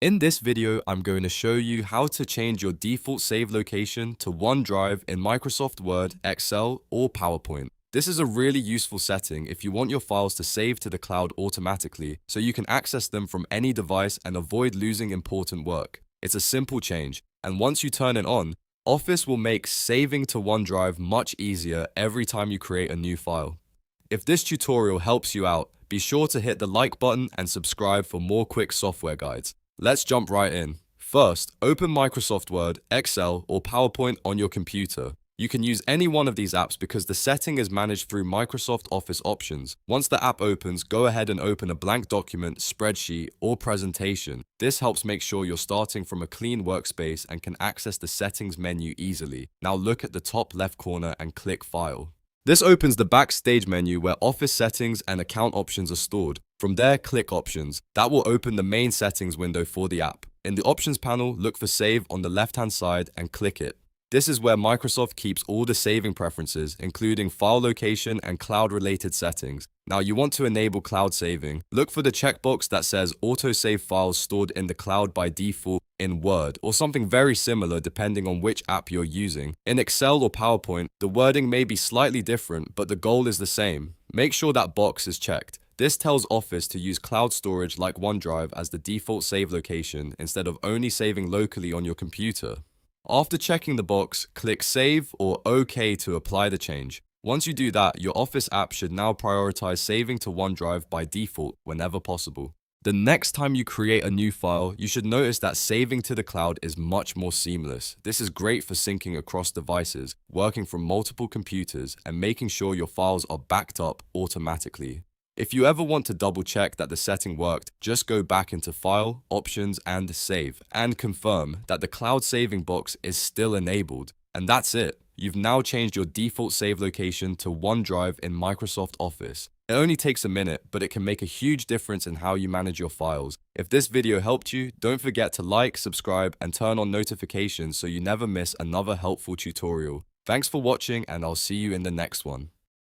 In this video, I'm going to show you how to change your default save location to OneDrive in Microsoft Word, Excel, or PowerPoint. This is a really useful setting if you want your files to save to the cloud automatically so you can access them from any device and avoid losing important work. It's a simple change, and once you turn it on, Office will make saving to OneDrive much easier every time you create a new file. If this tutorial helps you out, be sure to hit the like button and subscribe for more quick software guides. Let's jump right in. First, open Microsoft Word, Excel, or PowerPoint on your computer. You can use any one of these apps because the setting is managed through Microsoft Office options. Once the app opens, go ahead and open a blank document, spreadsheet, or presentation. This helps make sure you're starting from a clean workspace and can access the settings menu easily. Now look at the top left corner and click File. This opens the Backstage menu where Office settings and account options are stored. From there, click Options. That will open the main settings window for the app. In the Options panel, look for Save on the left-hand side and click it. This is where Microsoft keeps all the saving preferences, including file location and cloud-related settings. Now you want to enable cloud saving. Look for the checkbox that says AutoSave files stored in the cloud by default in Word, or something very similar depending on which app you're using. In Excel or PowerPoint, the wording may be slightly different, but the goal is the same. Make sure that box is checked. This tells Office to use cloud storage like OneDrive as the default save location instead of only saving locally on your computer. After checking the box, click Save or OK to apply the change. Once you do that, your Office app should now prioritize saving to OneDrive by default whenever possible. The next time you create a new file, you should notice that saving to the cloud is much more seamless. This is great for syncing across devices, working from multiple computers, and making sure your files are backed up automatically. If you ever want to double check that the setting worked, just go back into File, Options, and Save, and confirm that the cloud saving box is still enabled. And that's it. You've now changed your default save location to OneDrive in Microsoft Office. It only takes a minute, but it can make a huge difference in how you manage your files. If this video helped you, don't forget to like, subscribe, and turn on notifications so you never miss another helpful tutorial. Thanks for watching, and I'll see you in the next one.